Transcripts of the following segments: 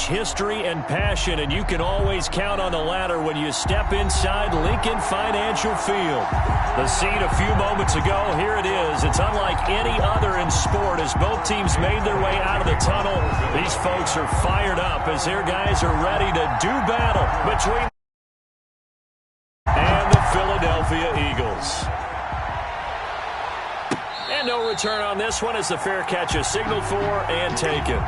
history and passion, and you can always count on the ladder when you step inside Lincoln Financial Field. The scene a few moments ago, here it is. It's unlike any other in sport as both teams made their way out of the tunnel. These folks are fired up as their guys are ready to do battle between and the Philadelphia Eagles. And no return on this one as the fair catch is signaled for and taken.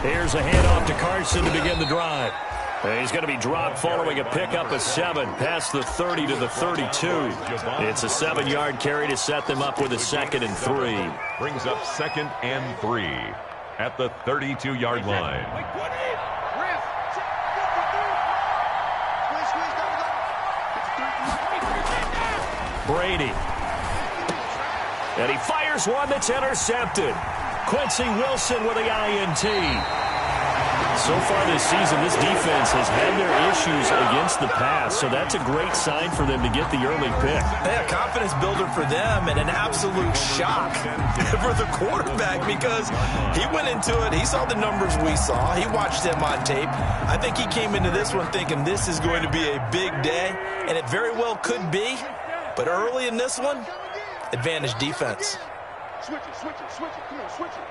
Here's a handoff to Carson to begin the drive. He's going to be dropped following a pickup of 7 past the 30 to the 32. It's a 7-yard carry to set them up with a 2nd and 3. Brings up 2nd and 3 at the 32-yard line. Brady. And he fires one that's intercepted. Quincy Wilson with the INT. So far this season, this defense has had their issues against the pass, so that's a great sign for them to get the early pick. A confidence builder for them and an absolute shock for the quarterback because he went into it. He saw the numbers we saw. He watched them on tape. I think he came into this one thinking this is going to be a big day, and it very well could be. But early in this one, advantage defense. Switch it. Come on, switch it.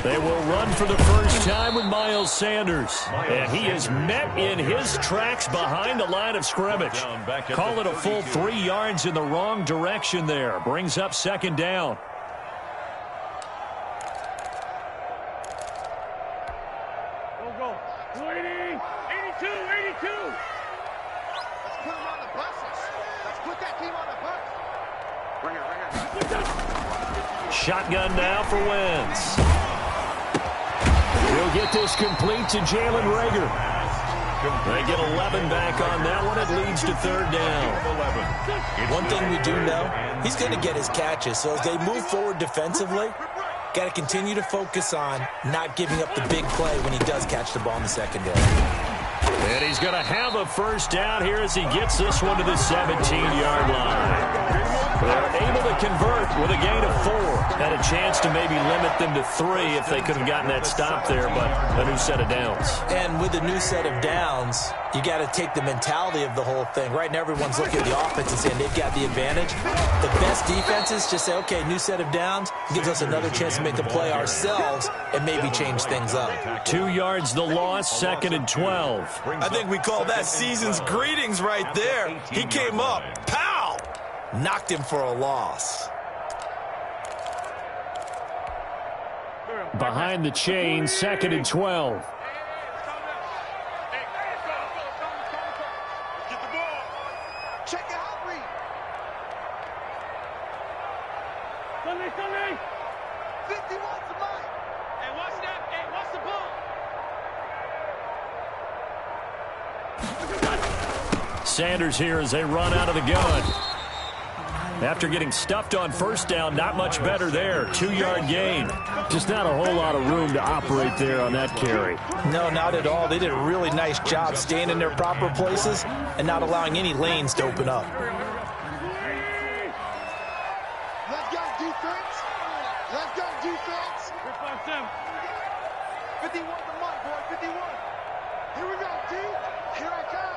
They will run for the first time with Miles Sanders. And he is met in his tracks behind the line of scrimmage. Call it a full 3 yards in the wrong direction there. Brings up 2nd down. Go. 80, 82. Let's put him on the buses. Let's put that team on the bus. Bring it. Shotgun now for Wentz. He'll get this complete to Jalen Reagor. They get 11 back on that one. It leads to 3rd down. One thing we do know, he's going to get his catches. So as they move forward defensively, got to continue to focus on not giving up the big play when he does catch the ball in the secondary. And he's going to have a first down here as he gets this one to the 17-yard line. They're able to convert with a gain of 4. Had a chance to maybe limit them to 3 if they could have gotten that stop there, but a new set of downs. And with a new set of downs, you got to take the mentality of the whole thing. Right now, everyone's looking at the offense and saying they've got the advantage. The best defenses just say, okay, new set of downs gives us another chance to make a play ourselves and maybe change things up. 2 yards the loss, 2nd and 12. I think we call that season's greetings right there. He came up, pow! Knocked him for a loss. Behind the chain, 2nd and 12. Get the ball. Check it out, Reed. Sunday. 51's the mic. Hey, watch that. Hey, watch the ball. Sanders here as they run out of the gun. After getting stuffed on first down, not much better there. 2-yard gain. Just not a whole lot of room to operate there on that carry. No, not at all. They did a really nice job staying in their proper places and not allowing any lanes to open up. Let's go, defense. 51 the mic, boy. 51. Here we go, D. Here I come.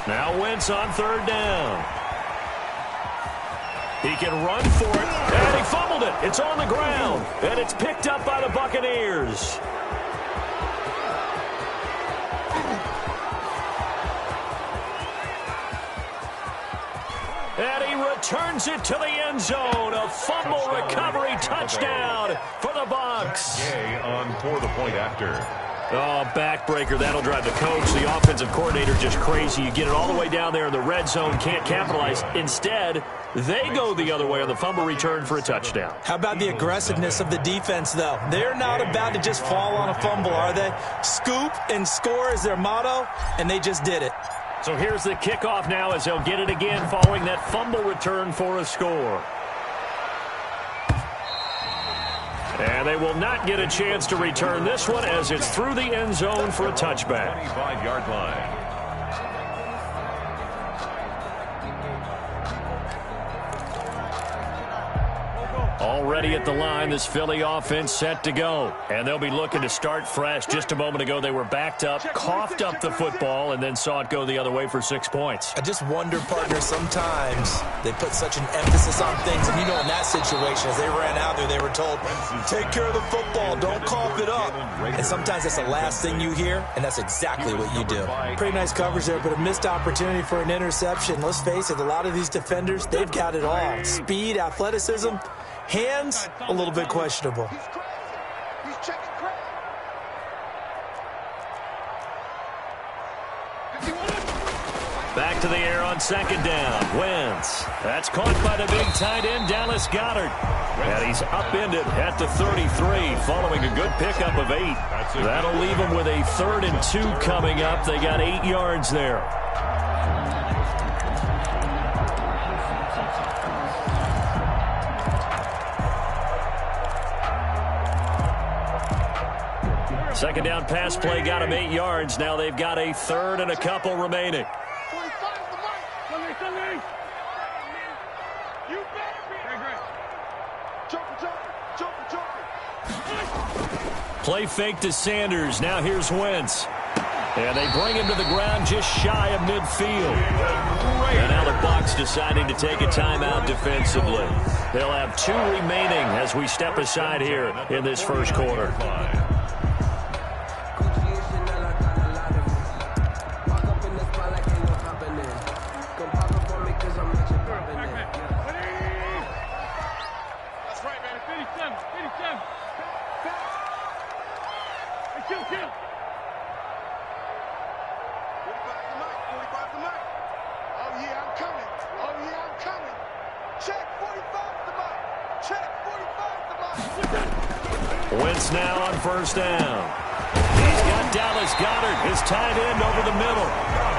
Now Wentz on 3rd down. He can run for it, and he fumbled it. It's on the ground, and it's picked up by the Buccaneers. And he returns it to the end zone. A fumble recovery touchdown for the Bucs. Gay on for the point after. Oh, backbreaker. That'll drive the coach, the offensive coordinator, just crazy. You get it all the way down there in the red zone, can't capitalize. Instead, they go the other way on the fumble return for a touchdown. How about the aggressiveness of the defense, though? They're not about to just fall on a fumble, are they? Scoop and score is their motto, and they just did it. So here's the kickoff now as they'll get it again following that fumble return for a score. And they will not get a chance to return this one as it's through the end zone for a touchback. 25-yard line. Already at the line, this Philly offense set to go. And they'll be looking to start fresh. Just a moment ago, they were backed up, coughed up the football, and then saw it go the other way for 6 points. I just wonder, partner, sometimes they put such an emphasis on things. And, you know, in that situation, as they ran out there, they were told, take care of the football, don't cough it up. And sometimes that's the last thing you hear, and that's exactly what you do. Pretty nice coverage there, but a missed opportunity for an interception. Let's face it, a lot of these defenders, they've got it all. Speed, athleticism. Hands, a little bit questionable. He's crazy. He's checking crazy. Back to the air on second down. Wentz. That's caught by the big tight end, Dallas Goedert. And he's upended at the 33 following a good pickup of 8. That'll leave him with a 3rd and 2 coming up. They got 8 yards there. Second down pass play got him 8 yards. Now they've got a 3rd and a couple remaining. 45 the mic. Sunday. You better be. Joker. Play fake to Sanders. Now here's Wentz. And they bring him to the ground just shy of midfield. And now the Bucs deciding to take a timeout defensively. They'll have 2 remaining as we step aside here in this first quarter. Wentz now on first down. He's got Dallas Goedert, his tight end, over the middle.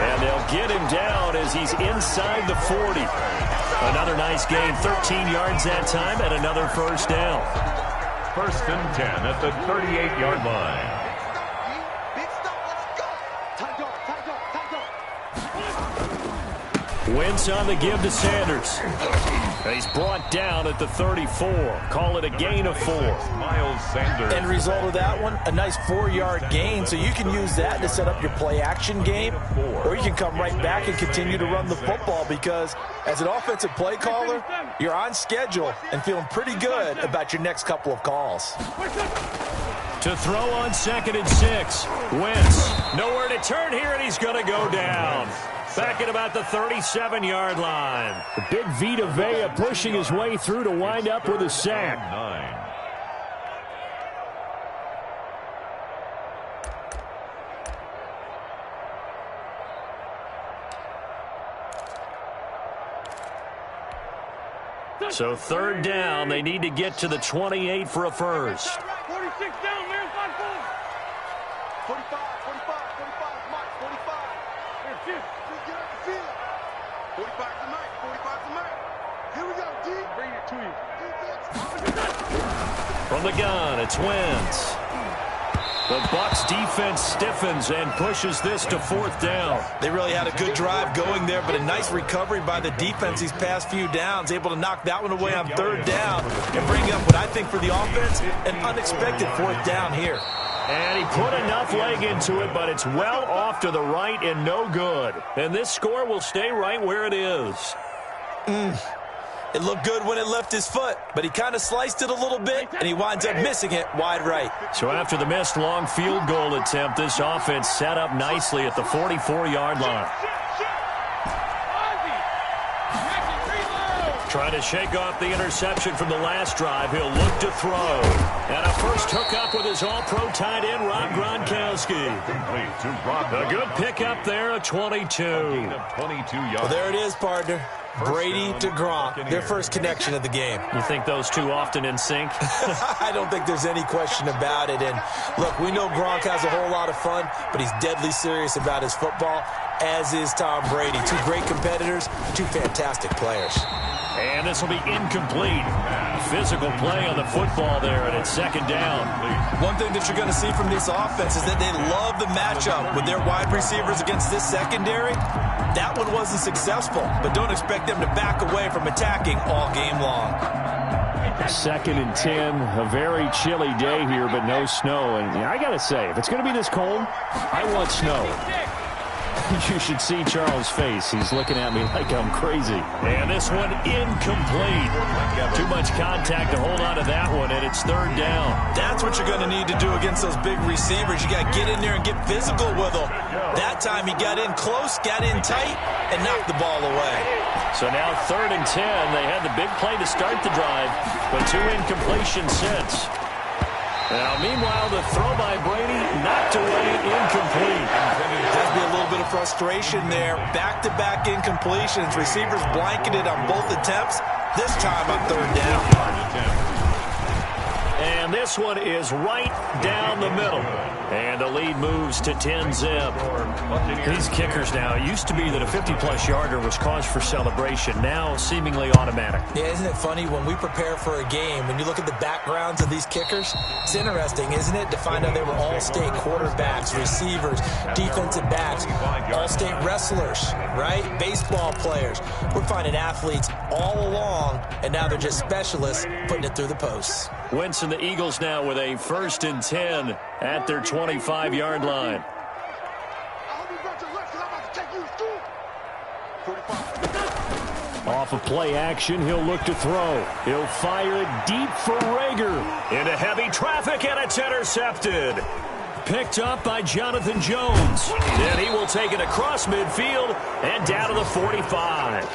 And they'll get him down as he's inside the 40. Another nice gain, 13 yards that time, and another first down. 1st and 10 at the 38-yard line. Big stop. Let's go. Tight dog. Wentz on the give to Sanders. He's brought down at the 34. Call it a gain of 4. Miles Sanders. End result of that one, a nice 4-yard gain. So you can use that to set up your play-action game, or you can come right back and continue to run the football because as an offensive play caller, you're on schedule and feeling pretty good about your next couple of calls. To throw on 2nd and 6. Wentz nowhere to turn here, and he's going to go down. Back at about the 37-yard line. The big Vita Vea pushing his way through to wind up with a sack. 9. So 3rd down, they need to get to the 28 for a first. 46 down, man. 45, Mike. 45. Here, get up the field. 45 to Mike. Here we go, D. Bring it to you. From the gun, it's Wentz. The Bucs defense stiffens and pushes this to 4th down. They really had a good drive going there, but a nice recovery by the defense these past few downs, able to knock that one away on 3rd down and bring up what I think for the offense, an unexpected 4th down here. And he put enough leg into it, but it's well off to the right and no good. And this score will stay right where it is. It looked good when it left his foot, but he kind of sliced it a little bit, and he winds up missing it wide right. So after the missed long field goal attempt, this offense set up nicely at the 44-yard line. Trying to shake off the interception from the last drive. He'll look to throw. And a first hookup with his all-pro tight end, Rob Gronkowski. Gronkowski. A good pickup there, a 22. Well, there it is, partner. Brady to Gronk, their first connection of the game. You think those two often in sync? I don't think there's any question about it. And look, we know Gronk has a whole lot of fun, but he's deadly serious about his football, as is Tom Brady. Two great competitors, two fantastic players. And this will be incomplete. Physical play on the football there, and it's second down. One thing that you're going to see from this offense is that they love the matchup with their wide receivers against this secondary. That one wasn't successful, but don't expect them to back away from attacking all game long. 2nd and 10, a very chilly day here, but no snow. And I got to say, if it's going to be this cold, I want snow. You should see Charles' face. He's looking at me like I'm crazy. And this one incomplete. Too much contact to hold on to that one, and it's third down. That's what you're going to need to do against those big receivers. You got to get in there and get physical with them. That time he got in close, got in tight, and knocked the ball away. So now 3rd and 10. They had the big play to start the drive, but 2 incompletions since. Now, meanwhile, the throw by Brady knocked away, incomplete. Has to be a little bit of frustration there. Back-to-back incompletions. Receivers blanketed on both attempts. This time on 3rd down. And this one is right down the middle. And the lead moves to 10-zip. These kickers now, it used to be that a 50-plus yarder was cause for celebration. Now seemingly automatic. Yeah, isn't it funny when we prepare for a game, when you look at the backgrounds of these kickers, it's interesting, isn't it, to find out they were all-state quarterbacks, receivers, defensive backs, all-state wrestlers, right? Baseball players. We're finding athletes all along, and now they're just specialists putting it through the posts. Wentz and the Eagles now with a 1st and 10 at their 25-yard line. Off of play action, he'll look to throw. He'll fire it deep for Rager. Into heavy traffic, and it's intercepted. Picked up by Jonathan Jones. And he will take it across midfield and down to the 45.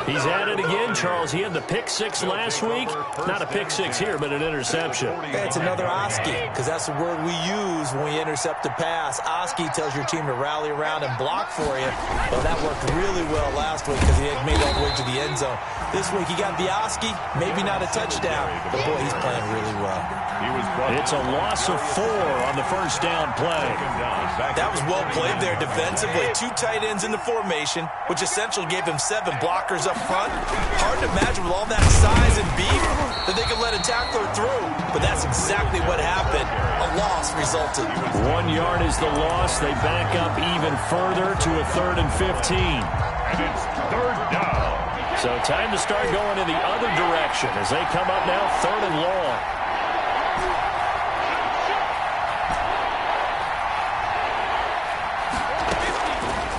He's at it again, Charles. He had the pick 6 last week. Not a pick 6 here, but an interception. Yeah, it's another Oski, because that's the word we use when we intercept a pass. Oski tells your team to rally around and block for you. Well, that worked really well last week because he had made all the way to the end zone. This week he got the Oski, maybe not a touchdown, but boy, he's playing really well. It's a loss of 4 on the first down play. That was well played there defensively. 2 tight ends in the formation, which essentially gave him 7 blockers up front. Hard to imagine with all that size and beef that they could let a tackler through, but that's exactly what happened. A loss resulted. 1 yard is the loss. They back up even further to a 3rd and 15. And it's 3rd down. So time to start going in the other direction as they come up now 3rd and long.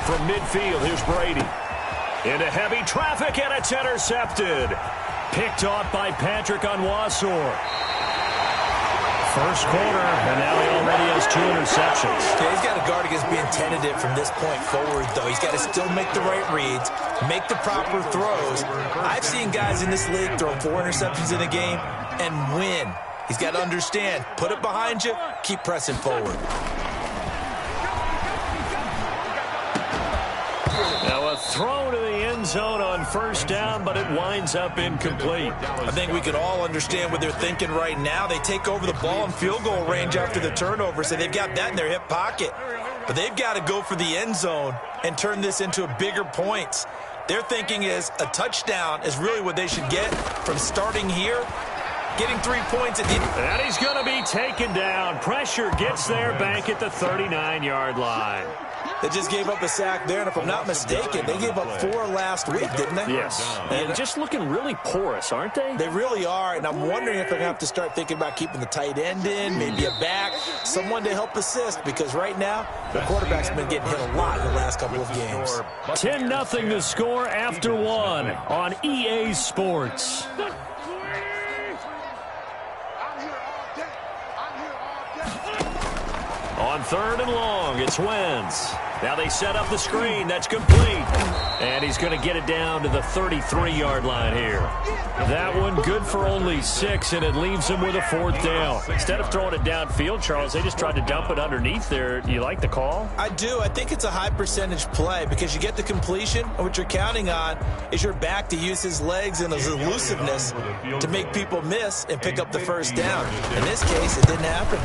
From midfield, here's Brady. Into heavy traffic, and it's intercepted. Picked off by Patrick Onwuasor. First quarter, and now he already has 2 interceptions. Yeah, he's got to guard against being tentative from this point forward, though. He's got to still make the right reads, make the proper throws. I've seen guys in this league throw 4 interceptions in a game and win. He's got to understand, put it behind you, keep pressing forward. Now a throw to the end zone on 1st down, but it winds up incomplete. I think we can all understand what they're thinking right now. They take over the ball in field goal range after the turnover, so they've got that in their hip pocket. But they've got to go for the end zone and turn this into bigger points. Their thinking is a touchdown is really what they should get from starting here, getting 3 points at the end. And he's going to be taken down. Pressure gets there back at the 39-yard line. They just gave up a sack there, and if I'm not mistaken, they gave up 4 last week, didn't they? Yes. And just looking really porous, aren't they? They really are, and I'm wondering if they're going to have to start thinking about keeping the tight end in, maybe a back, someone to help assist, because right now, the quarterback's been getting hit a lot in the last couple of games. 10-0 to score after 1 on EA Sports. On 3rd and long, it's Wentz. Now they set up the screen. That's complete. And he's going to get it down to the 33-yard line here. That one good for only 6, and it leaves him with a 4th down. Instead of throwing it downfield, Charles, they just tried to dump it underneath there. Do you like the call? I do. I think it's a high-percentage play because you get the completion, and what you're counting on is your back to use his legs and his elusiveness to make people miss and pick up the 1st down. In this case, it didn't happen.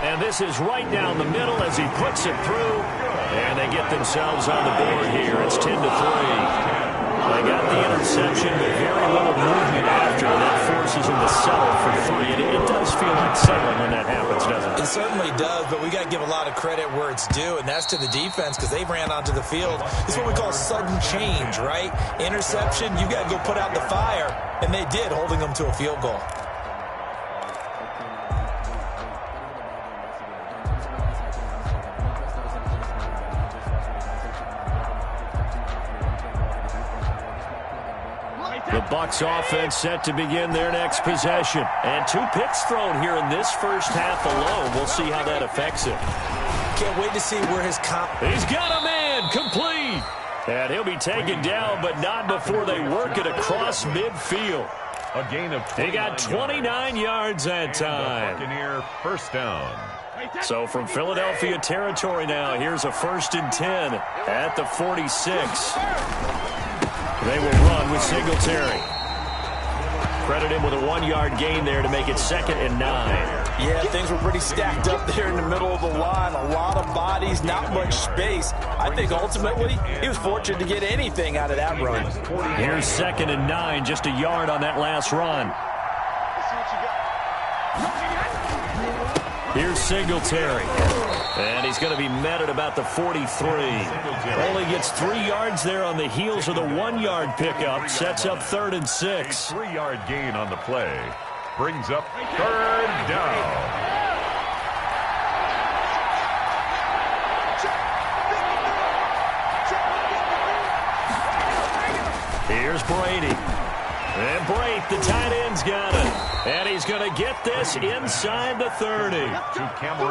And this is right down the middle as he puts it through. And they get themselves on the board here. It's 10-3. They got the interception, but very little movement after. That forces him to settle for 3. And it does feel like settling when that happens, doesn't it? It certainly does, but we got to give a lot of credit where it's due, and that's to the defense because they ran onto the field. It's what we call sudden change, right? Interception, you got to go put out the fire, and they did, holding them to a field goal. The Bucs offense set to begin their next possession. And 2 picks thrown here in this first half alone. We'll see how that affects him. Can't wait to see where his He's got a man complete. And he'll be taken down, but not before they work it across midfield. A gain of 29 He got 29 yards that time. Buccaneer 1st down. So from Philadelphia territory now, here's a 1st and 10 at the 46. They will run with Singletary. Credit him with a 1-yard gain there to make it 2nd and 9. Yeah, things were pretty stacked up there in the middle of the line. A lot of bodies, not much space. I think ultimately he was fortunate to get anything out of that run. Here's 2nd and 9, just a yard on that last run. Here's Singletary. And he's going to be met at about the 43. Only gets 3 yards there on the heels of the 1-yard pickup. Sets up 3rd and 6. 3-yard gain on the play. Brings up 3rd down. Here's Brady. And Brate, the tight end's got it. And he's going to get this inside the 30.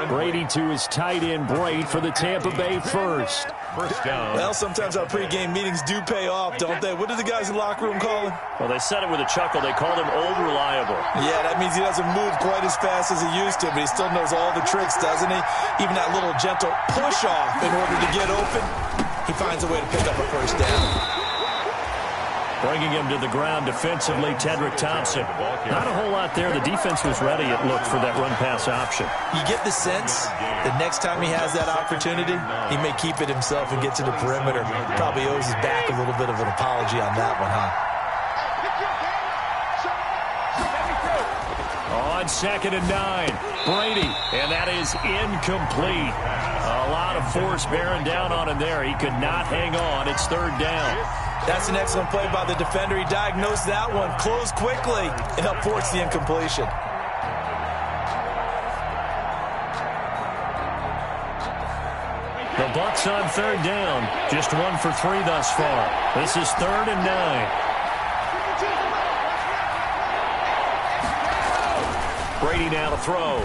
Brady to his tight end, Brate, for the Tampa Bay first. 1st down. Well, sometimes our pregame meetings do pay off, don't they? What do the guys in the locker room call him? Well, they said it with a chuckle. They called him Old Reliable. Yeah, that means he doesn't move quite as fast as he used to, but he still knows all the tricks, doesn't he? Even that little gentle push-off in order to get open, he finds a way to pick up a 1st down. Bringing him to the ground defensively, Tedrick Thompson. Not a whole lot there. The defense was ready, it looked, for that run-pass option. You get the sense that next time he has that opportunity, he may keep it himself and get to the perimeter. Probably owes his back a little bit of an apology on that one, huh? On 2nd and 9, Brady, and that is incomplete. A lot of force bearing down on him there. He could not hang on. It's 3rd down. That's an excellent play by the defender. He diagnosed that one, closed quickly, and helped force the incompletion. The Bucs on 3rd down. Just 1 for 3 thus far. This is 3rd and 9. Brady now to throw.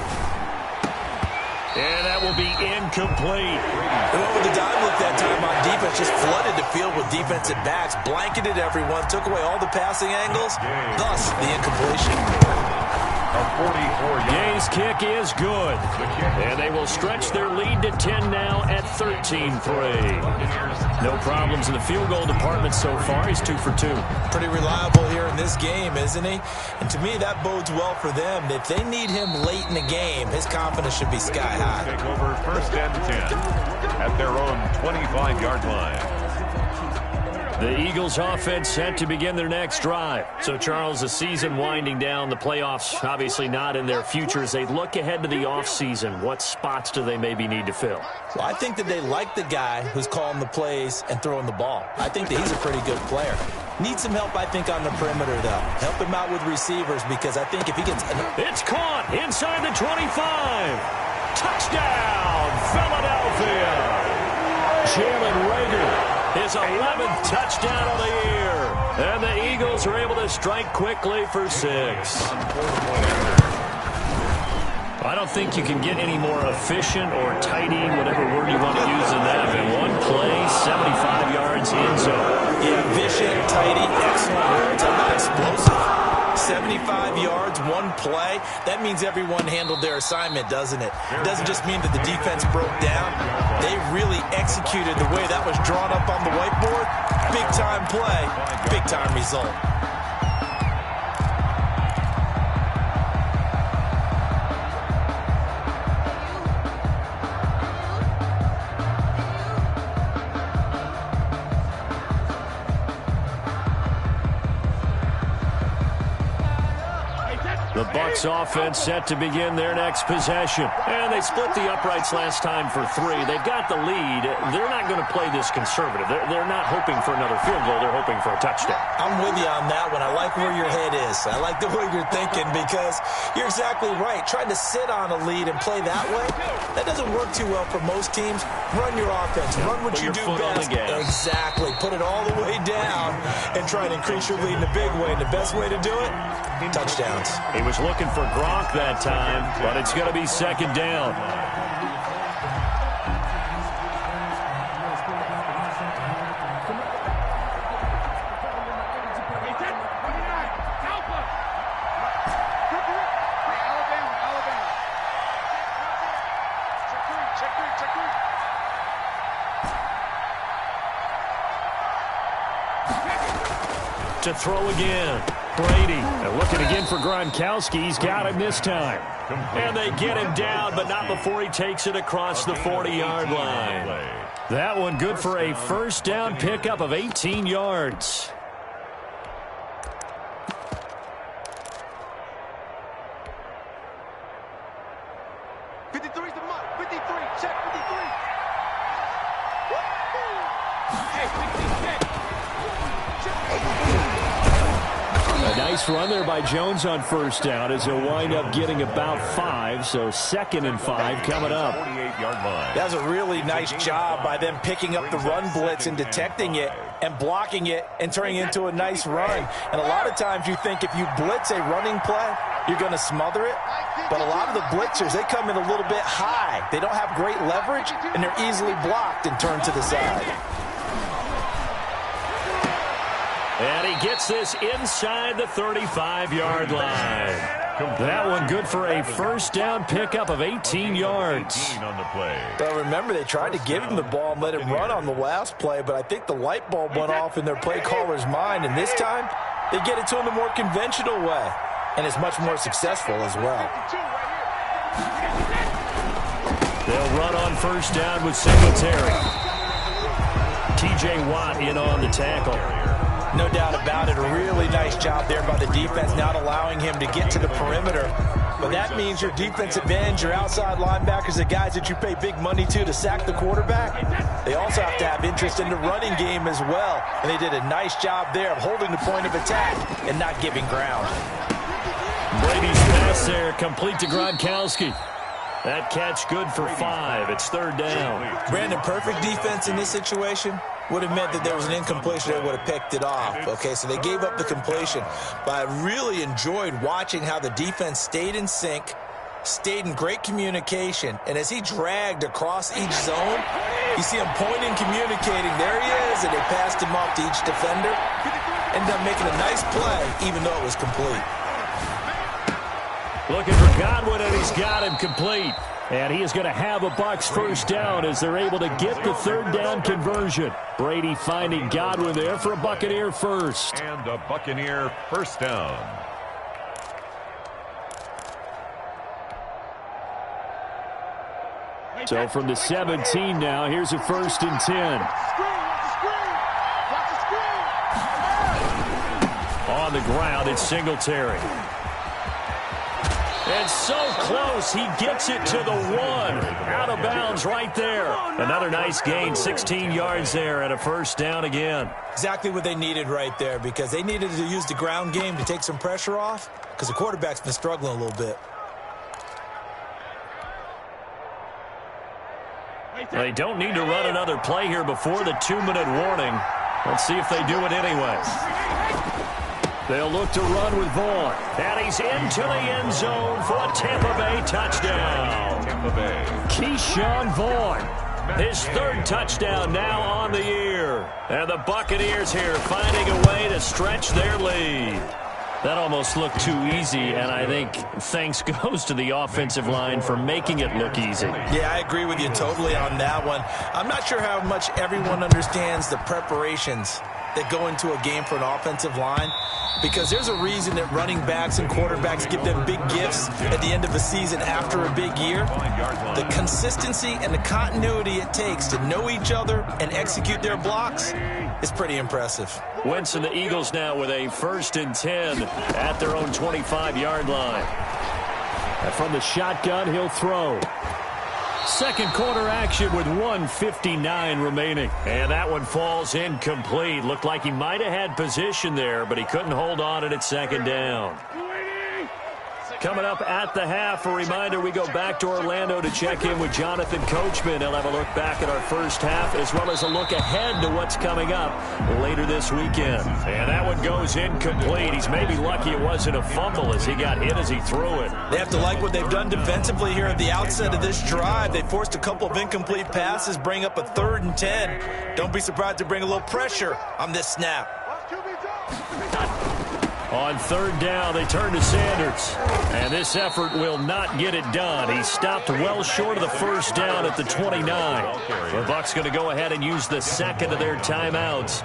And that will be incomplete. They went with the dime look that time on defense, just flooded the field with defensive backs, blanketed everyone, took away all the passing angles, thus the incompletion. A 44-yard. Gay's kick is good. And they will stretch their lead to 10 now at 13-3. No problems in the field goal department so far. He's 2 for 2. Pretty reliable here in this game, isn't he? And to me, that bodes well for them. If they need him late in the game, his confidence should be sky high. Take over 1st and 10 at their own 25-yard line. The Eagles offense set to begin their next drive. So, Charles, the season winding down, the playoffs obviously not in their future. As they look ahead to the offseason, what spots do they maybe need to fill? Well, I think that they like the guy who's calling the plays and throwing the ball. I think that he's a pretty good player. Needs some help, I think, on the perimeter, though. Help him out with receivers because I think if he gets... It's caught inside the 25. Touchdown, Philadelphia. Jalen Reagor. His 11th touchdown of the year. And the Eagles are able to strike quickly for 6. I don't think you can get any more efficient or tidy, whatever word you want to use in that. In one play, 75 yards in zone. Yeah, efficient, tidy, excellent words. How about explosive? 75 yards, one play. That means everyone handled their assignment, doesn't it? It doesn't just mean that the defense broke down. They really executed the way that was drawn up on the whiteboard. Big-time play, big-time result. The Bucs offense set to begin their next possession. And they split the uprights last time for 3. They've got the lead. They're not going to play this conservative. They're not hoping for another field goal. They're hoping for a touchdown. I'm with you on that one. I like where your head is. I like the way you're thinking because you're exactly right. Trying to sit on a lead and play that way, that doesn't work too well for most teams. Run your offense. Run what you do best. Exactly. Put it all the way down and try and increase your lead in a big way. And the best way to do it, touchdowns. He was looking for Gronk that time, but it's going to be second down. To throw again. Brady, and looking again for Gronkowski. He's got him this time. And they get him down, but not before he takes it across the 40-yard line. That one good for a first down pickup of 18 yards. Nice run there by Jones on first down as he'll wind up getting about 5. So 2nd and 5 coming up. That was a really nice job by them picking up the run blitz and detecting it and blocking it and turning it into a nice run. And a lot of times you think if you blitz a running play, you're going to smother it. But a lot of the blitzers, they come in a little bit high. They don't have great leverage, and they're easily blocked and turned to the side. And he gets this inside the 35-yard line. That one good for a first down pickup of 18 yards. Well, remember, they tried to give him the ball and let him run on the last play, but I think the light bulb went off in their play caller's mind, and this time they get it to him the more conventional way, and it's much more successful as well. They'll run on first down with Singletary. T.J. Watt in on the tackle. No doubt about it. A really nice job there by the defense, not allowing him to get to the perimeter. But that means your defensive ends, your outside linebackers, the guys that you pay big money to sack the quarterback, they also have to have interest in the running game as well. And they did a nice job there of holding the point of attack and not giving ground. Brady's pass there, complete to Gronkowski. That catch good for 5. It's 3rd down. Brandon, perfect defense in this situation would have meant that there was an incompletion that would have picked it off. Okay, so they gave up the completion. But I really enjoyed watching how the defense stayed in sync, stayed in great communication, and as he dragged across each zone, you see him pointing, communicating. There he is, and they passed him off to each defender. Ended up making a nice play, even though it was complete. Looking for Godwin, and he's got him complete. And he is going to have a Bucs first down as they're able to get the 3rd down conversion. Brady finding Godwin there for a Buccaneer first. And a Buccaneer first down. So from the 17 now, here's a 1st and 10. On the ground, it's Singletary. And so close, he gets it to the 1. Out of bounds right there. Another nice gain, 16 yards there, and a first down again. Exactly what they needed right there, because they needed to use the ground game to take some pressure off, because the quarterback's been struggling a little bit. They don't need to run another play here before the 2-minute warning. Let's see if they do it anyway. They'll look to run with Vaughn. And he's into the end zone for a Tampa Bay touchdown. Tampa Bay. Keyshawn Vaughn. His third touchdown now on the year. And the Buccaneers here finding a way to stretch their lead. That almost looked too easy, and I think thanks goes to the offensive line for making it look easy. Yeah, I agree with you totally on that one. I'm not sure how much everyone understands the preparations that go into a game for an offensive line, because there's a reason that running backs and quarterbacks give them big gifts at the end of a season after a big year. The consistency and the continuity it takes to know each other and execute their blocks is pretty impressive. Wentz and the Eagles now with a 1st and 10 at their own 25-yard line. And from the shotgun, he'll throw. Second quarter action with 1:59 remaining. And that one falls incomplete. Looked like he might have had position there, but he couldn't hold on at second down. Coming up at the half, a reminder, we go back to Orlando to check in with Jonathan Coachman. He'll have a look back at our first half as well as a look ahead to what's coming up later this weekend. And that one goes incomplete. He's maybe lucky it wasn't a fumble as he got hit as he threw it. They have to like what they've done defensively here at the outset of this drive. They forced a couple of incomplete passes, bring up a 3rd and 10. Don't be surprised to bring a little pressure on this snap. On 3rd down, they turn to Sanders. And this effort will not get it done. He stopped well short of the 1st down at the 29. The Bucs going to go ahead and use the second of their timeouts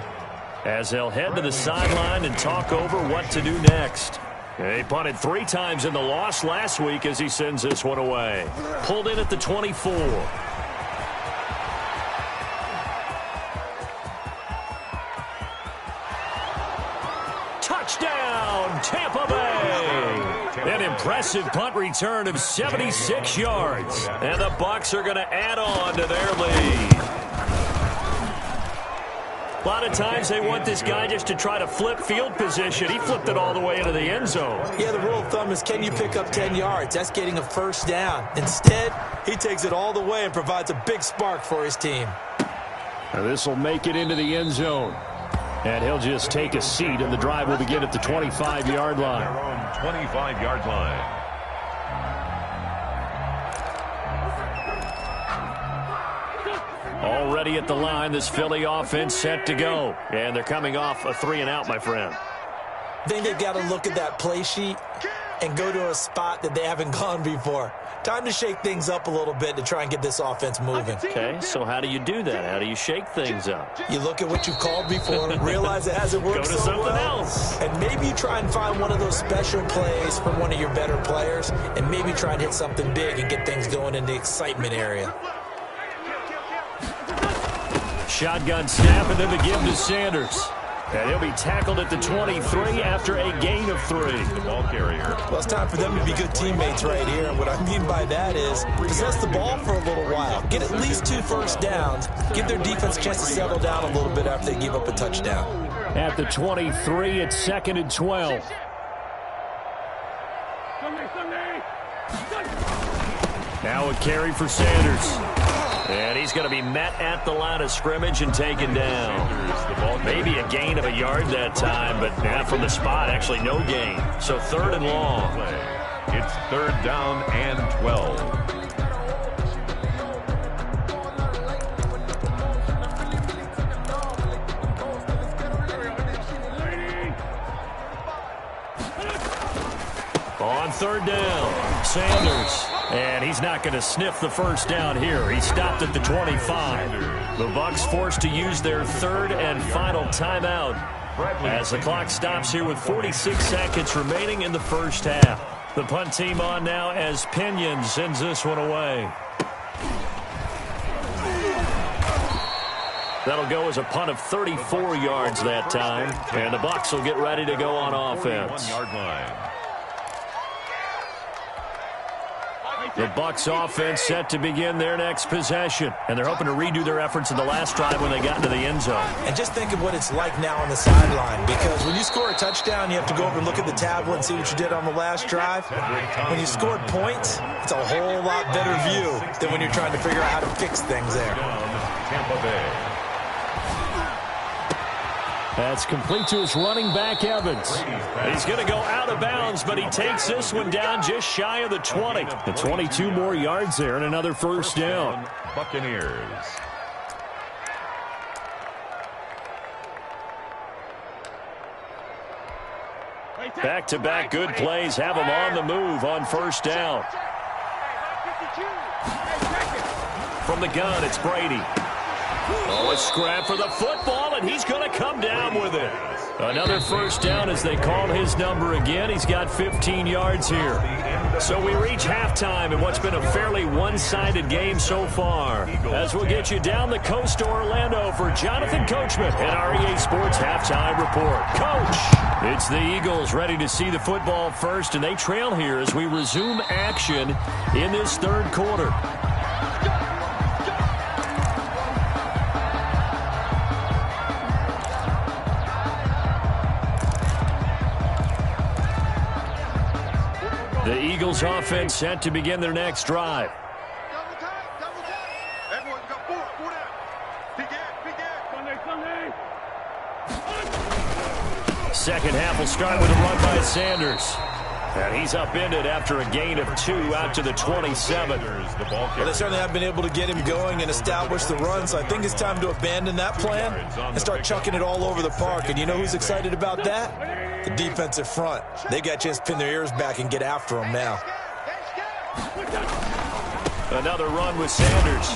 as they'll head to the sideline and talk over what to do next. He punted 3 times in the loss last week as he sends this one away. Pulled in at the 24. Touchdown, Tampa Bay! An impressive punt return of 76 yards. And the Bucs are going to add on to their lead. A lot of times they want this guy just to try to flip field position. He flipped it all the way into the end zone. Yeah, the rule of thumb is, can you pick up 10 yards? That's getting a 1st down. Instead, he takes it all the way and provides a big spark for his team. Now this will make it into the end zone. And he'll just take a seat, and the drive will begin at the 25-yard line. 25-yard line. Already at the line, this Philly offense set to go. And they're coming off a 3-and-out, my friend. I think they've got to look at that play sheet and go to a spot that they haven't gone before. Time to shake things up a little bit to try and get this offense moving. Okay, so how do you do that? How do you shake things up? You look at what you've called before, realize it hasn't worked so well, else. And maybe you try and find one of those special plays from one of your better players, and maybe try and hit something big and get things going in the excitement area. Shotgun snap, and then the give to Sanders. And he'll be tackled at the 23 after a gain of 3. The ball carrier. Well, it's time for them to be good teammates right here. And what I mean by that is possess the ball for a little while. Get at least 2 1st downs. Give their defense a chance to settle down a little bit after they give up a touchdown. At the 23, it's 2nd and 12. Now a carry for Sanders. And he's going to be met at the line of scrimmage and taken down. Maybe a gain of a yard that time, but from the spot, actually no gain. So 3rd and long. It's 3rd down and 12. On 3rd down, Sanders. And he's not going to sniff the 1st down here. He stopped at the 25. The Bucs forced to use their 3rd and final timeout as the clock stops here with 46 seconds remaining in the 1st half. The punt team on now as Pinion sends this one away. That'll go as a punt of 34 yards that time. And the Bucs will get ready to go on offense. 1-yard line. The Bucs offense set to begin their next possession. And they're hoping to redo their efforts in the last drive when they got into the end zone. And just think of what it's like now on the sideline. Because when you score a touchdown, you have to go over and look at the tablet and see what you did on the last drive. When you scored points, it's a whole lot better view than when you're trying to figure out how to fix things there. Tampa Bay. That's complete to his running back, Evans. He's going to go out of bounds, but he takes this one down just shy of the 20. The 22 more yards there and another first down. Buccaneers. Back-to-back good plays have him on the move on first down. From the gun, it's Brady. Oh, a scrap for the football, and he's going to come down with it. Another first down as they call his number again. He's got 15 yards here. So we reach halftime in what's been a fairly one-sided game so far. As we'll get you down the coast to Orlando for Jonathan Coachman and our EA Sports Halftime Report. Coach, it's the Eagles ready to see the football first, and they trail here as we resume action in this third quarter. The Eagles offense set to begin their next drive. Double tight. Everyone got four down. Sunday. Second half will start with a run by Sanders. And he's upended after a gain of 2 out to the 27. Well, they certainly have been able to get him going and establish the run, so I think it's time to abandon that plan and start chucking it all over the park. And you know who's excited about that? The defensive front. They got a chance to pin their ears back and get after him now. Another run with Sanders.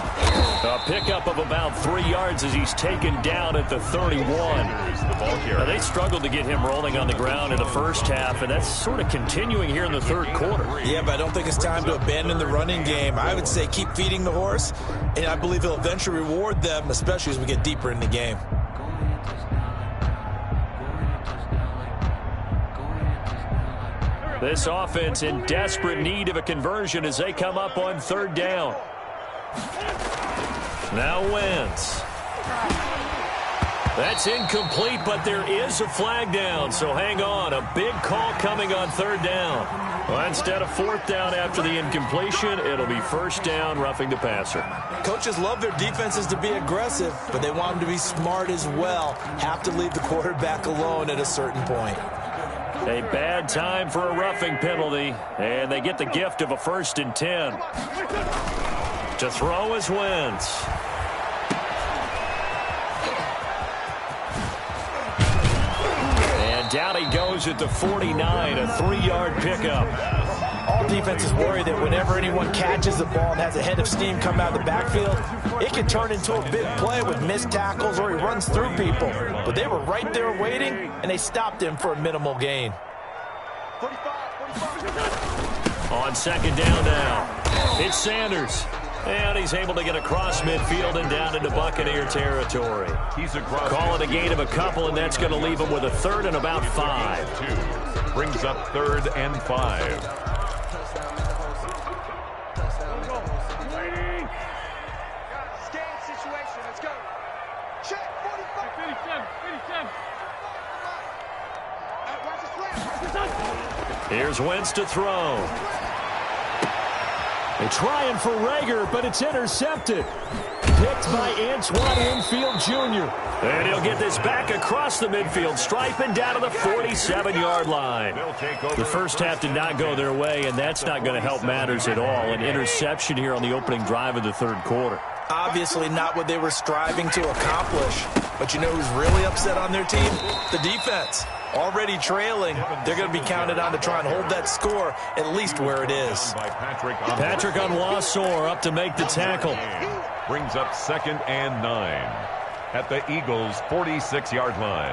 A pickup of about 3 yards as he's taken down at the 31. Now, they struggled to get him rolling on the ground in the first half, and that's sort of continuing here in the third quarter. Yeah, but I don't think it's time to abandon the running game. I would say keep feeding the horse, and I believe he'll eventually reward them, especially as we get deeper in the game. This offense in desperate need of a conversion as they come up on third down. Now Wentz. That's incomplete, but there is a flag down, so hang on. A big call coming on third down. Well, instead of fourth down after the incompletion, it'll be first down, roughing the passer. Coaches love their defenses to be aggressive, but they want them to be smart as well. Have to leave the quarterback alone at a certain point. A bad time for a roughing penalty, and they get the gift of a 1st and 10. To throw is Wentz. And down he goes at the 49, a 3-yard pickup. All defenses worry that whenever anyone catches the ball and has a head of steam come out of the backfield, it can turn into a big play with missed tackles or he runs through people. But they were right there waiting, and they stopped him for a minimal gain. 45. On second down now, it's Sanders. And he's able to get across midfield and down into Buccaneer territory. Call it a gain of a couple, and that's going to leave him with a 3rd and about 5. Brings up 3rd and 5. Here's Wentz to throw. They're trying for Rager, but it's intercepted. Picked by Antoine Winfield Jr. And he'll get this back across the midfield stripe and down to the 47-yard line. The first half did not go their way, and that's not going to help matters at all. An interception here on the opening drive of the third quarter. Obviously not what they were striving to accomplish. But you know who's really upset on their team? The defense. Already trailing, they're going to be counted on to try and hold that score at least where it is. Patrick Onwuasor up to make the tackle. Brings up 2nd and 9 at the Eagles' 46-yard line.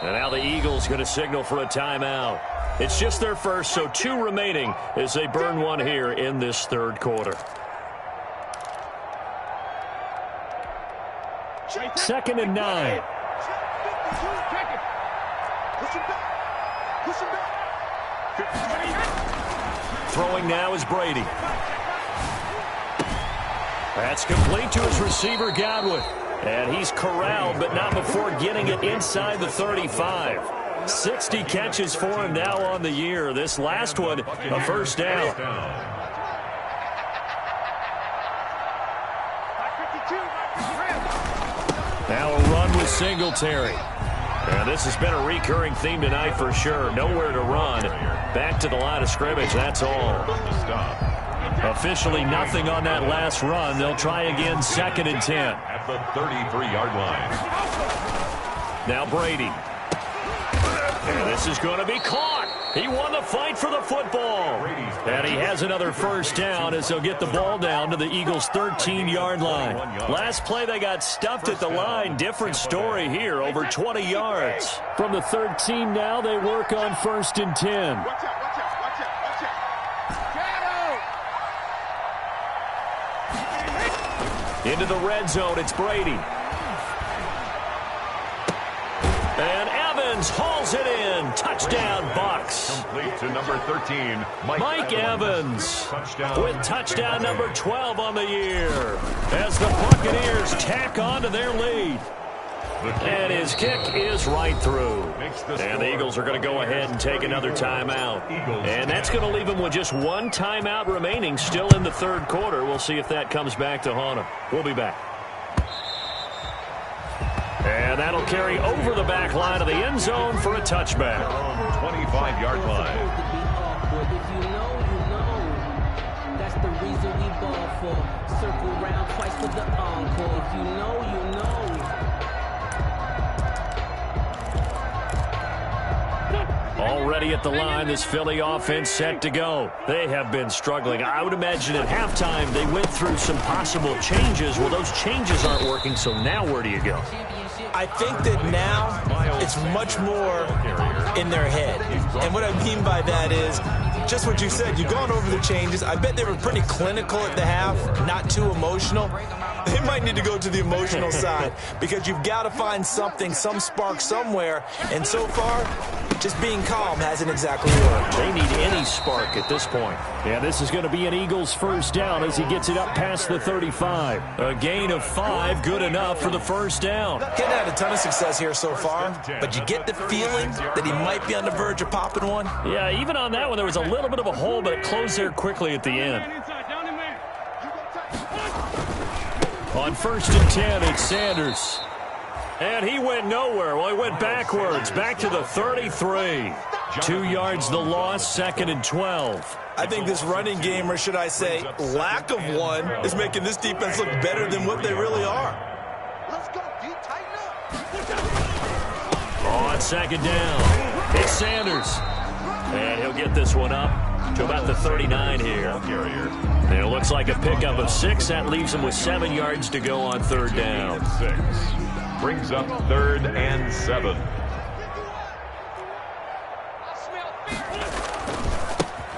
And now the Eagles going to signal for a timeout. It's just their first, so 2 remaining as they burn one here in this third quarter. 2nd and 9. Throwing now is Brady. That's complete to his receiver, Godwin. And he's corralled, but not before getting it inside the 35. 60 catches for him now on the year. This last one, a first down. Singletary. And this has been a recurring theme tonight for sure. Nowhere to run. Back to the line of scrimmage, that's all. Officially nothing on that last run. They'll try again, 2nd and 10. At the 33-yard line. Now Brady. And this is going to be caught. He won the fight for the football. And he has another first down as he'll get the ball down to the Eagles' 13-yard line. Last play, they got stuffed at the line. Different story here, over 20 yards. From the 13 now, they work on 1st and 10. Watch out, watch out, watch out, watch out. Into the red zone, it's Brady. And Evans hauls it in. Touchdown, Bucs. Complete to number 13, Mike Evans with touchdown number 12 on the year as the Buccaneers tack on to their lead. And his kick is right through. And the Eagles are going to go ahead and take another timeout. And that's going to leave them with just one timeout remaining still in the 3rd quarter. We'll see if that comes back to haunt them. We'll be back. And that'll carry over the back line of the end zone for a touchback. 25-yard line. If you know, you know. That's the reason we ball for. Circle round twice for the encore. If you know, you know. Already at the line, this Philly offense set to go. They have been struggling. I would imagine at halftime they went through some possible changes. Well, those changes aren't working, so now where do you go? I think that now it's much more in their head. And what I mean by that is just what you said. You've gone over the changes. I bet they were pretty clinical at the half, not too emotional. They might need to go to the emotional side because you've got to find something, some spark somewhere. And so far, just being calm hasn't exactly worked. They need any spark at this point. Yeah, this is going to be an Eagles first down as he gets it up past the 35. A gain of 5, good enough for the first down. Hadn't had a ton of success here so far, but you get the feeling that he might be on the verge of popping one. Yeah, even on that one, there was a little bit of a hole, but it closed there quickly at the end. On 1st and 10, it's Sanders. And he went nowhere. Well, he went backwards, back to the 33. 2 yards the loss, 2nd and 12. I think this running game, or should I say lack of one, is making this defense look better than what they really are. Let's go, D. Tighten up. On 2nd down, it's Sanders. And he'll get this one up to about the 39 here. And it looks like a pickup of 6. That leaves him with 7 yards to go on 3rd down. 6. Brings up 3rd and 7.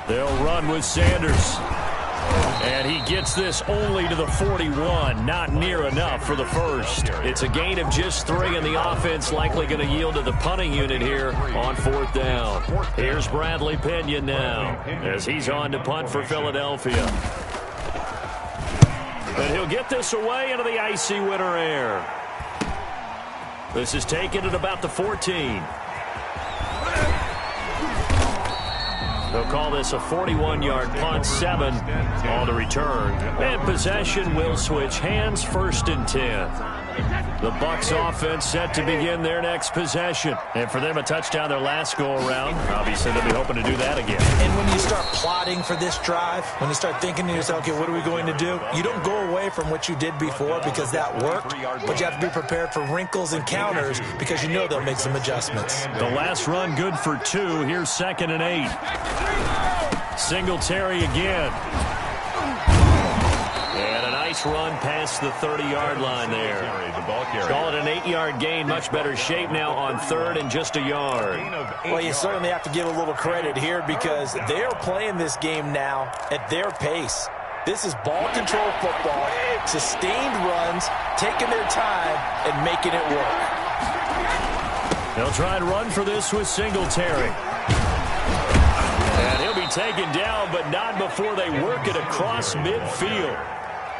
They'll run with Sanders. And he gets this only to the 41. Not near enough for the first. It's a gain of just 3, and the offense likely going to yield to the punting unit here on 4th down. Here's Bradley Pinion now as he's on to punt for Philadelphia. And he'll get this away into the icy winter air. This is taken at about the 14. They'll call this a 41-yard punt, 7 on the return. And possession will switch hands, 1st and 10. The Bucs offense set to begin their next possession. And for them, a touchdown their last go-around. Obviously, they'll be hoping to do that again. And when you start plotting for this drive, when you start thinking to yourself, okay, what are we going to do? You don't go away from what you did before because that worked, but you have to be prepared for wrinkles and counters because you know they'll make some adjustments. The last run good for 2. Here's 2nd and 8. Singletary again. And a nice run past the 30-yard line there. Call it an 8-yard gain. Much better shape now on 3rd and just a yard. Well, you certainly have to give a little credit here because they're playing this game now at their pace. This is ball control football, sustained runs, taking their time and making it work. They'll try and run for this with Singletary. And he'll be taken down, but not before they work it across midfield.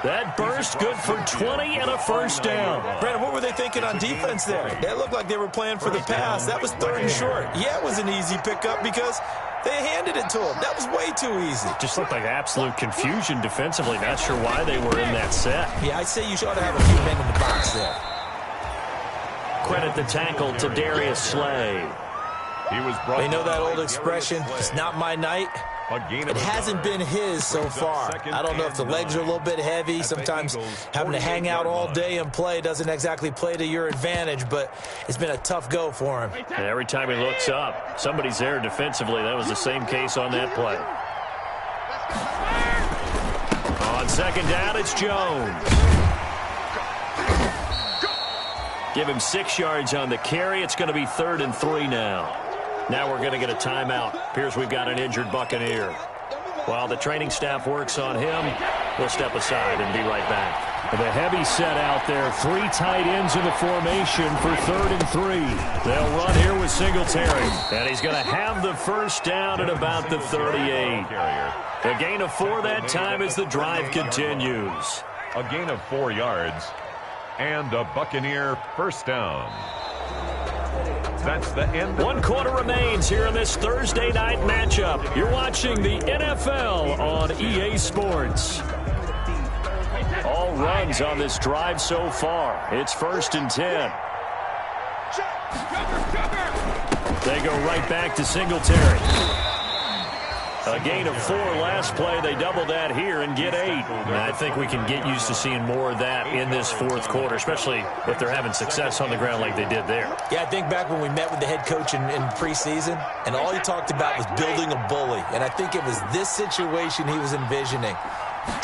That burst good for 20 and a first down. Brandon, what were they thinking on defense there? They looked like they were playing for the pass. That was 3rd and short. Yeah, it was an easy pickup because they handed it to him. That was way too easy. Just looked like absolute confusion defensively. Not sure why they were in that set. Yeah, I'd say you ought to have a few men in the box there. credit the tackle to Darius Slay. He was brought. You know that old expression, it's not my night? It hasn't been his so far. I don't know if the legs are a little bit heavy. Sometimes having to hang out all day and play doesn't exactly play to your advantage, but it's been a tough go for him. And every time he looks up, somebody's there defensively. That was the same case on that play. On second down, it's Jones. Give him 6 yards on the carry. It's going to be 3rd and 3 now. Now we're going to get a timeout. Appears we've got an injured Buccaneer. While the training staff works on him, we'll step aside and be right back. The heavy set out there. 3 tight ends in the formation for 3rd and 3. They'll run here with Singletary. And he's going to have the first down at about the 38. A gain of 4 that time as the drive continues. A gain of 4 yards. And a Buccaneer first down. That's the end. 1 quarter remains here in this Thursday night matchup. You're watching the NFL on EA Sports. All runs on this drive so far. It's 1st and 10. They go right back to Singletary. A gain of 4 last play. They double that here and get 8. And I think we can get used to seeing more of that in this 4th quarter, especially if they're having success on the ground like they did there. Yeah, I think back when we met with the head coach in preseason, and all he talked about was building a bully. And I think it was this situation he was envisioning.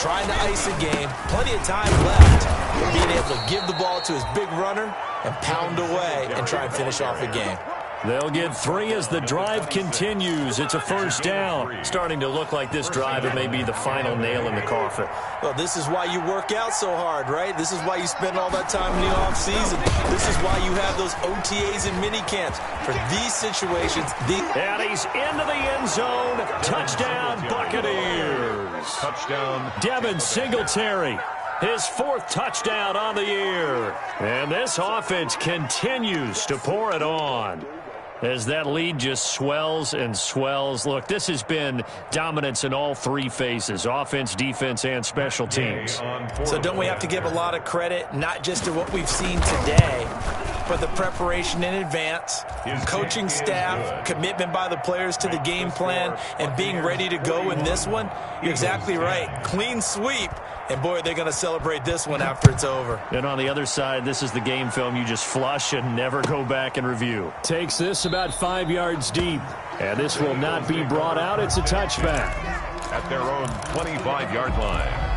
Trying to ice a game, plenty of time left, being able to give the ball to his big runner and pound away and try and finish off a game. They'll get 3 as the drive continues. It's a first down. Starting to look like this drive, it may be the final nail in the coffin. Well, this is why you work out so hard, right? This is why you spend all that time in the offseason. This is why you have those OTAs and mini camps. For these situations, and he's into the end zone. Touchdown, Buccaneers. Touchdown. Devin Singletary. His 4th touchdown on the year. And this offense continues to pour it on as that lead just swells and swells. Look, this has been dominance in all 3 phases, offense, defense, and special teams. So don't we have to give a lot of credit, not just to what we've seen today, but the preparation in advance, coaching staff, commitment by the players to the game plan, and being ready to go in this one? You're exactly right. Clean sweep. And, boy, they're going to celebrate this one after it's over. And on the other side, this is the game film you just flush and never go back and review. Takes this about 5 yards deep. And this will not be brought out. It's a touchback. At their own 25-yard line.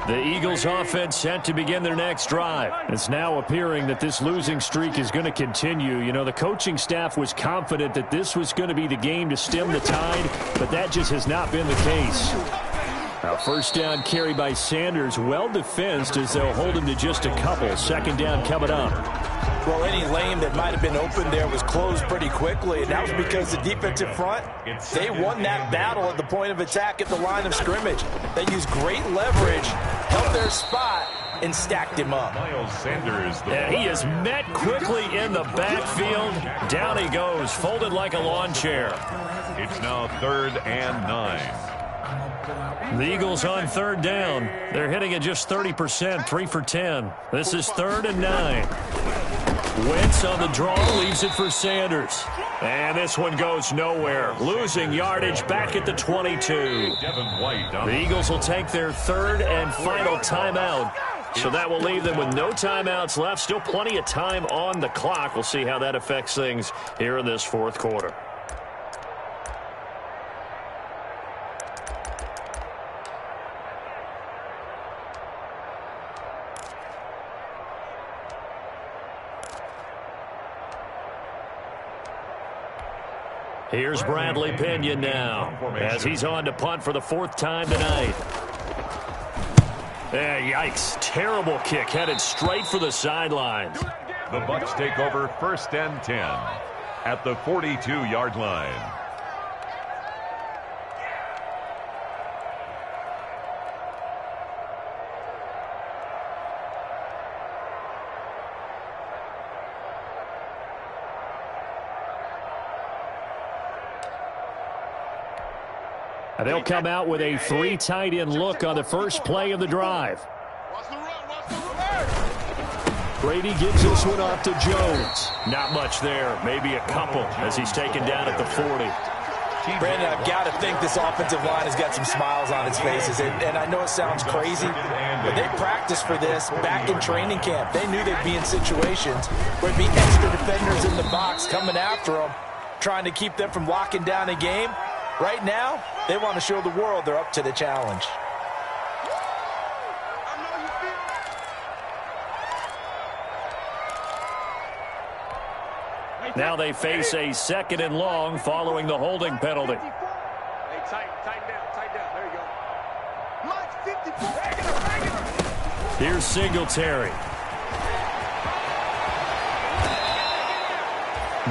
The Eagles offense set to begin their next drive. It's now appearing that this losing streak is going to continue. You know, the coaching staff was confident that this was going to be the game to stem the tide, but that just has not been the case. Now, first down carry by Sanders, well defensed as they'll hold him to just a couple. Second down coming up. Well, any lane that might have been open there was closed pretty quickly, and that was because the defensive front, they won that battle at the point of attack at the line of scrimmage. They used great leverage, held their spot, and stacked him up. Miles Sanders. And he is met quickly in the backfield. Down he goes, folded like a lawn chair. It's now 3rd and 9. The Eagles on 3rd down. They're hitting at just 30%, 3 for 10. This is 3rd and 9. Wentz on the draw, leaves it for Sanders. And this one goes nowhere. Losing yardage back at the 22. The Eagles will take their 3rd and final timeout. So that will leave them with no timeouts left. Still plenty of time on the clock. We'll see how that affects things here in this 4th quarter. Here's Bradley Pinion now as he's on to punt for the 4th time tonight. Yikes. Terrible kick headed straight for the sidelines. The Bucs take over 1st and 10 at the 42-yard line. They'll come out with a 3 tight end look on the first play of the drive. Brady gives this one off to Jones. Not much there. Maybe a couple as he's taken down at the 40. Brandon, I've got to think this offensive line has got some smiles on its faces. And I know it sounds crazy, but they practiced for this back in training camp. They knew they'd be in situations where there'd be extra defenders in the box coming after them, trying to keep them from locking down a game. Right now, they want to show the world they're up to the challenge. Now they face a 2nd and long following the holding penalty. Hey, tighten down. There you go. Mike 54. Here's Singletary.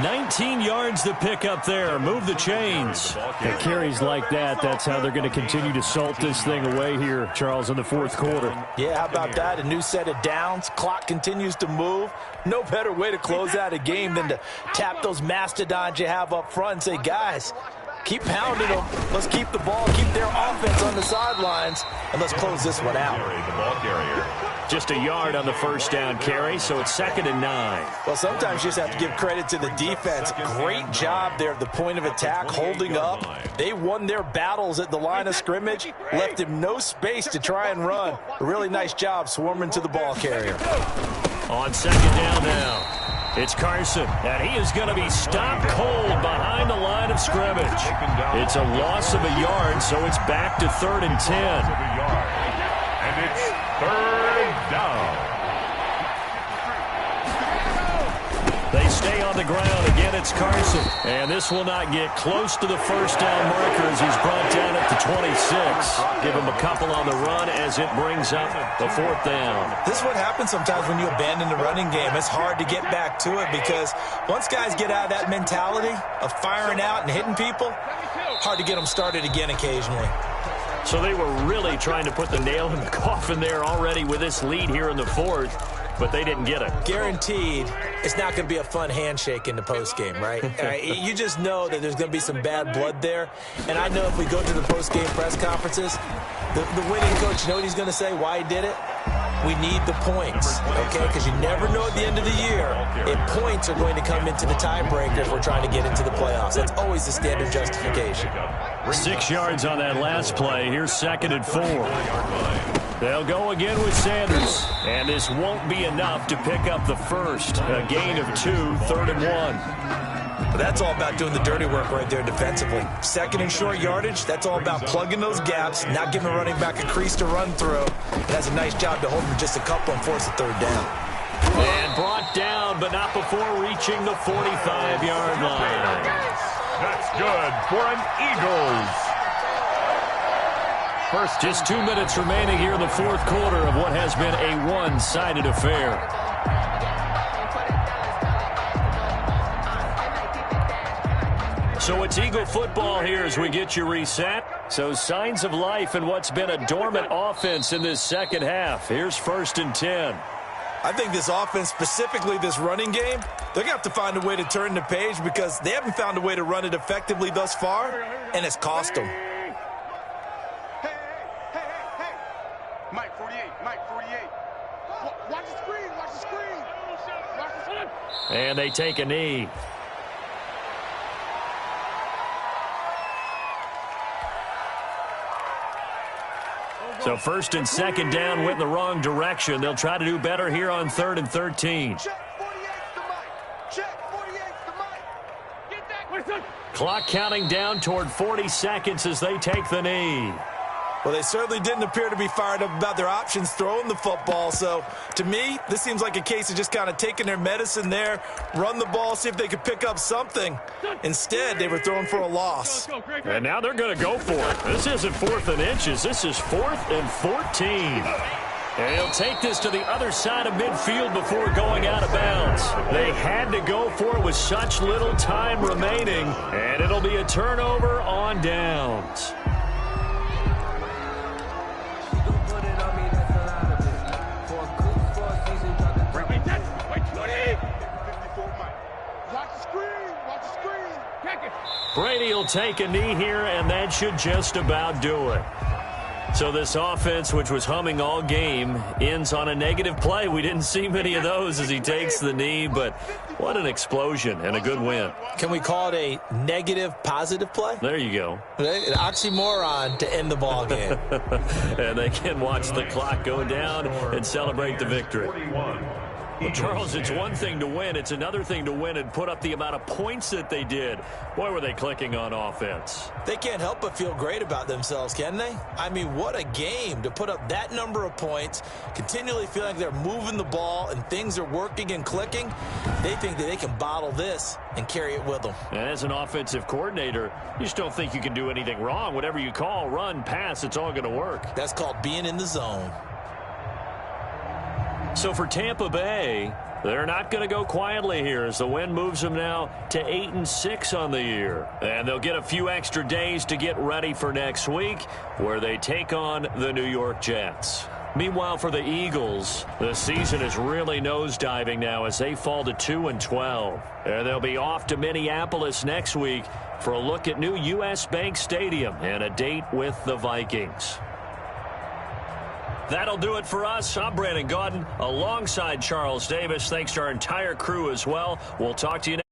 19 yards to pick up there. Move the chains. The carries like that, that's how they're going to continue to salt this thing away here, Charles, in the 4th quarter. Yeah, how about that? A new set of downs. Clock continues to move. No better way to close out a game than to tap those mastodons you have up front and say, guys, keep pounding them. Let's keep the ball, keep their offense on the sidelines, and let's close this one out. The ball carrier. Just a yard on the first down carry, so it's 2nd and 9. Well, sometimes you just have to give credit to the defense. Great job there at the point of attack, holding up. They won their battles at the line of scrimmage, left him no space to try and run. A really nice job swarming to the ball carrier. On 2nd down now, it's Carson, and he is going to be stopped cold behind the line of scrimmage. It's a loss of a yard, so it's back to 3rd and 10. And it's 3rd down. They stay on the ground. Again, it's Carson. And this will not get close to the first down marker as he's brought down at the 26. Give him a couple on the run as it brings up the 4th down. This is what happens sometimes when you abandon the running game. It's hard to get back to it because once guys get out of that mentality of firing out and hitting people, hard to get them started again occasionally. So they were really trying to put the nail in the coffin there already with this lead here in the 4th, but they didn't get it. Guaranteed, it's not going to be a fun handshake in the postgame, right? You just know that there's going to be some bad blood there. And I know if we go to the postgame press conferences, the winning coach, you know what he's going to say, why he did it? We need the points, okay? Because you never know at the end of the year if points are going to come into the tiebreaker if we're trying to get into the playoffs. That's always the standard justification. 6 yards on that last play. Here's 2nd and 4. They'll go again with Sanders, and this won't be enough to pick up the first. A gain of 2, 3rd and 1. But that's all about doing the dirty work right there defensively. 2nd and short yardage, that's all about plugging those gaps, not giving a running back a crease to run through. And that's a nice job to hold him just a couple and force a 3rd down. And brought down, but not before reaching the 45-yard line. That's good for an Eagles. Just 2 minutes remaining here in the 4th quarter of what has been a one-sided affair. So it's Eagle football here as we get you reset. So signs of life in what's been a dormant offense in this second half. Here's 1st and 10. I think this offense, specifically this running game, they're going to have to find a way to turn the page because they haven't found a way to run it effectively thus far, and it's cost them. Hey. Mike 48. Watch the screen. Watch the screen. And they take a knee. So 1st and 2nd down went in the wrong direction. They'll try to do better here on 3rd and 13. Check 48's the Mike. Check 48's the Mike. Get that. Clock counting down toward 40 seconds as they take the knee. Well, they certainly didn't appear to be fired up about their options throwing the football. So, to me, this seems like a case of just kind of taking their medicine there, run the ball, see if they could pick up something. Instead, they were throwing for a loss. And now they're going to go for it. This isn't 4th and inches. This is 4th and 14. And he'll take this to the other side of midfield before going out of bounds. They had to go for it with such little time remaining. And it'll be a turnover on downs. Brady will take a knee here, and that should just about do it. So this offense, which was humming all game, ends on a negative play. We didn't see many of those as he takes the knee, but what an explosion and a good win. Can we call it a negative positive play? There you go. An oxymoron to end the ball game. And they can watch the clock go down and celebrate the victory. Well, Charles, it's one thing to win. It's another thing to win and put up the amount of points that they did. Boy, were they clicking on offense. They can't help but feel great about themselves, can they? I mean, what a game to put up that number of points, continually feel like they're moving the ball and things are working and clicking. They think that they can bottle this and carry it with them. And as an offensive coordinator, you just don't think you can do anything wrong. Whatever you call, run, pass, it's all going to work. That's called being in the zone. So for Tampa Bay, they're not going to go quietly here as the win moves them now to 8-6 on the year. And they'll get a few extra days to get ready for next week where they take on the New York Jets. Meanwhile, for the Eagles, the season is really nosediving now as they fall to 2-12. And they'll be off to Minneapolis next week for a look at new U.S. Bank Stadium and a date with the Vikings. That'll do it for us. I'm Brandon Gaudin alongside Charles Davis. Thanks to our entire crew as well. We'll talk to you next.